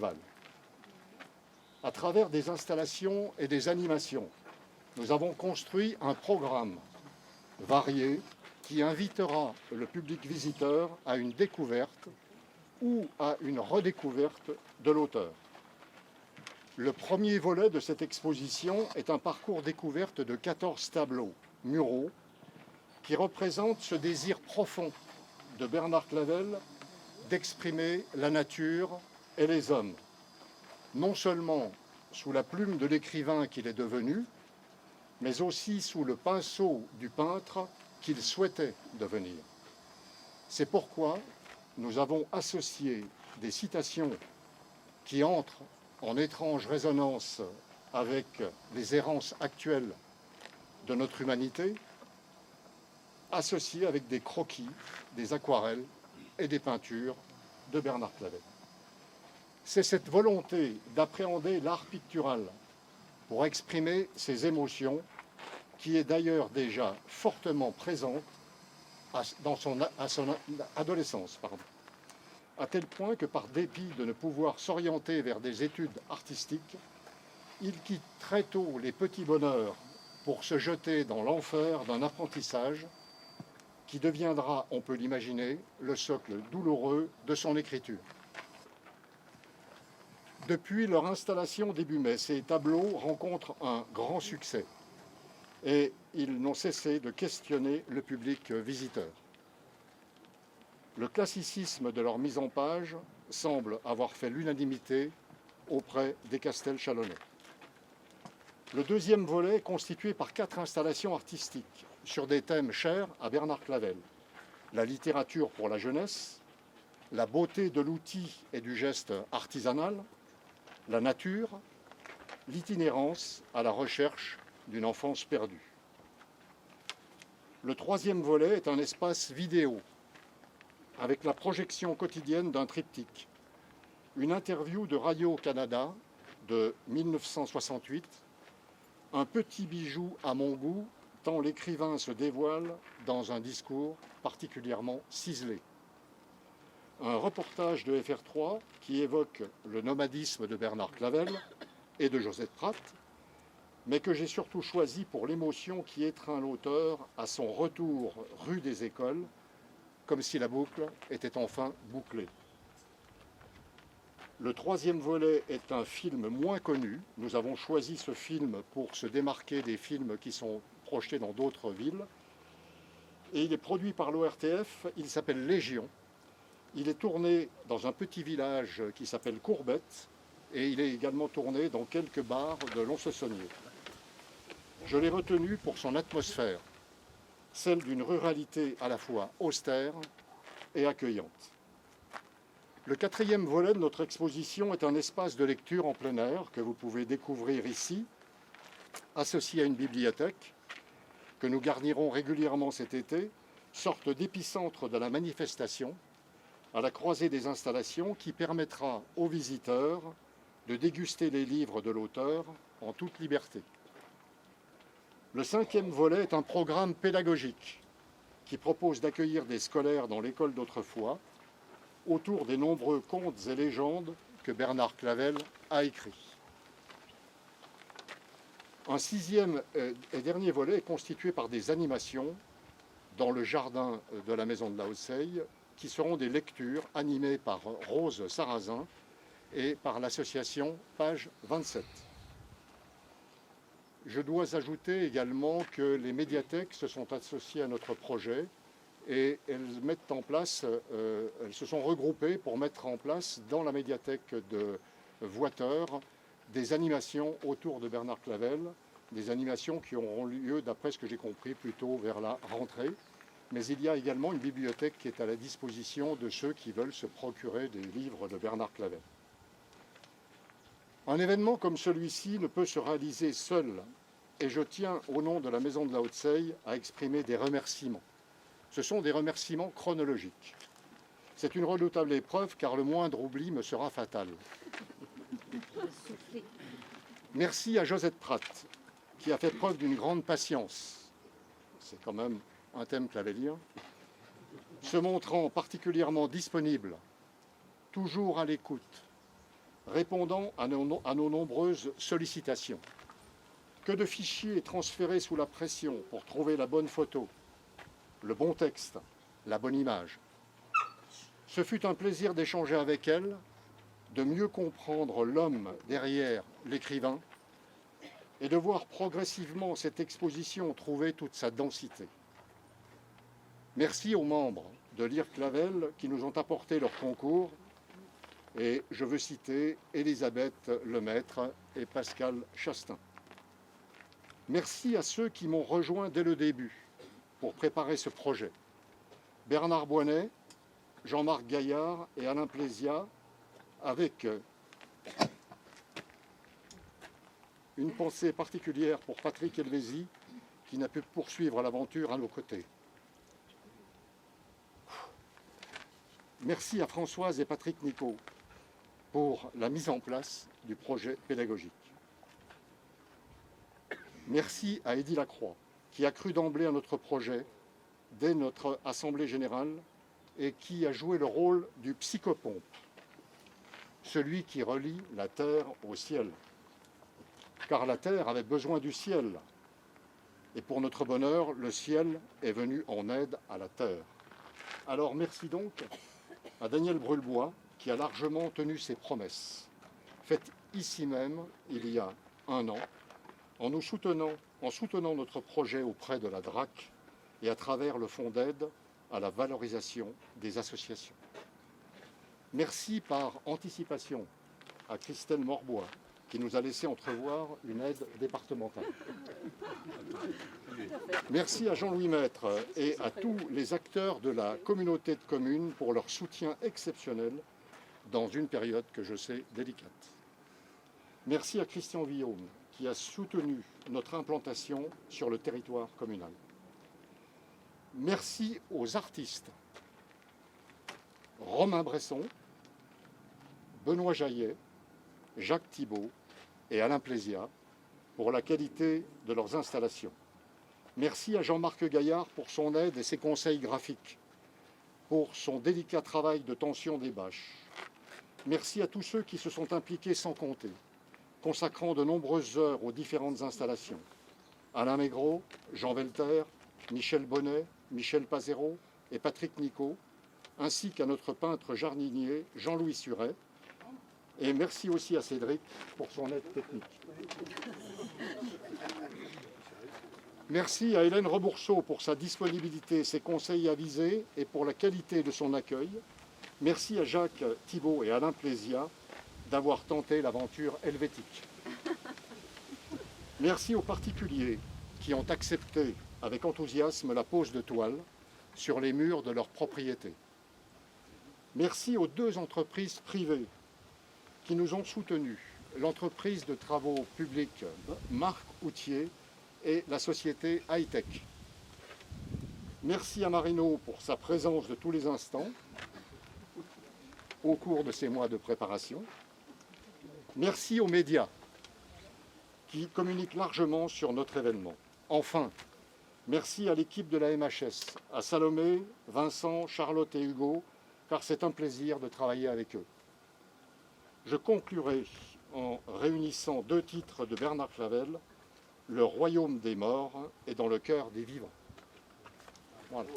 Val. À travers des installations et des animations, nous avons construit un programme varié qui invitera le public visiteur à une découverte ou à une redécouverte de l'auteur. Le premier volet de cette exposition est un parcours découverte de 14 tableaux muraux qui représentent ce désir profond de Bernard Clavel d'exprimer la nature et les hommes, non seulement sous la plume de l'écrivain qu'il est devenu, mais aussi sous le pinceau du peintre qu'il souhaitait devenir. C'est pourquoi nous avons associé des citations qui entrent en étrange résonance avec les errances actuelles de notre humanité, associées avec des croquis, des aquarelles et des peintures de Bernard Clavel. C'est cette volonté d'appréhender l'art pictural pour exprimer ses émotions qui est d'ailleurs déjà fortement présente à son adolescence, à tel point que par dépit de ne pouvoir s'orienter vers des études artistiques, il quitte très tôt les petits bonheurs pour se jeter dans l'enfer d'un apprentissage qui deviendra, on peut l'imaginer, le socle douloureux de son écriture. Depuis leur installation début mai, ces tableaux rencontrent un grand succès et ils n'ont cessé de questionner le public visiteur. Le classicisme de leur mise en page semble avoir fait l'unanimité auprès des Castels chalonnais. Le deuxième volet est constitué par 4 installations artistiques sur des thèmes chers à Bernard Clavel. La littérature pour la jeunesse, la beauté de l'outil et du geste artisanal, la nature, l'itinérance à la recherche d'une enfance perdue. Le troisième volet est un espace vidéo avec la projection quotidienne d'un triptyque. Une interview de Radio-Canada de 1968, un petit bijou à mon goût, tant l'écrivain se dévoile dans un discours particulièrement ciselé. Un reportage de FR3 qui évoque le nomadisme de Bernard Clavel et de Josette Pratt, mais que j'ai surtout choisi pour l'émotion qui étreint l'auteur à son retour rue des Écoles, comme si la boucle était enfin bouclée. Le troisième volet est un film moins connu. Nous avons choisi ce film pour se démarquer des films qui sont projetés dans d'autres villes. Et il est produit par l'ORTF, il s'appelle Légion. Il est tourné dans un petit village qui s'appelle Courbette et il est également tourné dans quelques bars de Lons-le-Saunier. Je l'ai retenu pour son atmosphère, celle d'une ruralité à la fois austère et accueillante. Le quatrième volet de notre exposition est un espace de lecture en plein air que vous pouvez découvrir ici, associé à une bibliothèque que nous garnirons régulièrement cet été, sorte d'épicentre de la manifestation, à la croisée des installations qui permettra aux visiteurs de déguster les livres de l'auteur en toute liberté. Le cinquième volet est un programme pédagogique qui propose d'accueillir des scolaires dans l'école d'autrefois autour des nombreux contes et légendes que Bernard Clavel a écrits. Un sixième et dernier volet est constitué par des animations dans le jardin de la Maison de la Haute-Seille qui seront des lectures animées par Rose Sarrazin et par l'association Page 27. Je dois ajouter également que les médiathèques se sont associées à notre projet et elles se sont regroupées pour mettre en place dans la médiathèque de Voiteur des animations autour de Bernard Clavel, des animations qui auront lieu, d'après ce que j'ai compris, plutôt vers la rentrée. Mais il y a également une bibliothèque qui est à la disposition de ceux qui veulent se procurer des livres de Bernard Clavel. Un événement comme celui-ci ne peut se réaliser seul, et je tiens, au nom de la Maison de la Haute-Seille, à exprimer des remerciements. Ce sont des remerciements chronologiques. C'est une redoutable épreuve, car le moindre oubli me sera fatal. Merci à Josette Pratt, qui a fait preuve d'une grande patience. C'est quand même un thème clavelien. Se montrant particulièrement disponible, toujours à l'écoute, répondant à nos nombreuses sollicitations. Que de fichiers transférés sous la pression pour trouver la bonne photo, le bon texte, la bonne image. Ce fut un plaisir d'échanger avec elle, de mieux comprendre l'homme derrière l'écrivain et de voir progressivement cette exposition trouver toute sa densité. Merci aux membres de Lire Clavel qui nous ont apporté leur concours, et je veux citer Elisabeth Lemaître et Pascal Chastain. Merci à ceux qui m'ont rejoint dès le début pour préparer ce projet. Bernard Boinet, Jean-Marc Gaillard et Alain Plésia, avec une pensée particulière pour Patrick Helvézy, qui n'a pu poursuivre l'aventure à nos côtés. Merci à Françoise et Patrick Nicot pour la mise en place du projet pédagogique. Merci à Eddy Lacroix, qui a cru d'emblée à notre projet dès notre Assemblée générale et qui a joué le rôle du psychopompe, celui qui relie la terre au ciel. Car la terre avait besoin du ciel. Et pour notre bonheur, le ciel est venu en aide à la terre. Alors merci donc à Daniel Brulebois, qui a largement tenu ses promesses, faites ici même, il y a un an, en soutenant notre projet auprès de la DRAC et à travers le fonds d'aide à la valorisation des associations. Merci par anticipation à Christelle Morbois, qui nous a laissé entrevoir une aide départementale. Merci à Jean-Louis Maître et à tous les acteurs de la communauté de communes pour leur soutien exceptionnel dans une période que je sais délicate. Merci à Christian Villaume, qui a soutenu notre implantation sur le territoire communal. Merci aux artistes Romain Bresson, Benoît Jaillet, Jacques Thibault et Alain Plésia pour la qualité de leurs installations. Merci à Jean-Marc Gaillard pour son aide et ses conseils graphiques, pour son délicat travail de tension des bâches. Merci à tous ceux qui se sont impliqués sans compter, consacrant de nombreuses heures aux différentes installations. Alain Maigreau, Jean Velter, Michel Bonnet, Michel Pazero et Patrick Nicot, ainsi qu'à notre peintre jardinier Jean-Louis Suret. Et merci aussi à Cédric pour son aide technique. Merci à Hélène Rebourseau pour sa disponibilité, ses conseils avisés et pour la qualité de son accueil. Merci à Jacques Thibault et Alain Plésia d'avoir tenté l'aventure helvétique. Merci aux particuliers qui ont accepté avec enthousiasme la pose de toile sur les murs de leur propriété. Merci aux 2 entreprises privées qui nous ont soutenus, l'entreprise de travaux publics Marc Houtier et la société Hightech. Merci à Marino pour sa présence de tous les instants au cours de ces mois de préparation. Merci aux médias qui communiquent largement sur notre événement. Enfin, merci à l'équipe de la MHS, à Salomé, Vincent, Charlotte et Hugo, car c'est un plaisir de travailler avec eux. Je conclurai en réunissant 2 titres de Bernard Clavel, Le royaume des morts est dans le cœur des vivants. Voilà.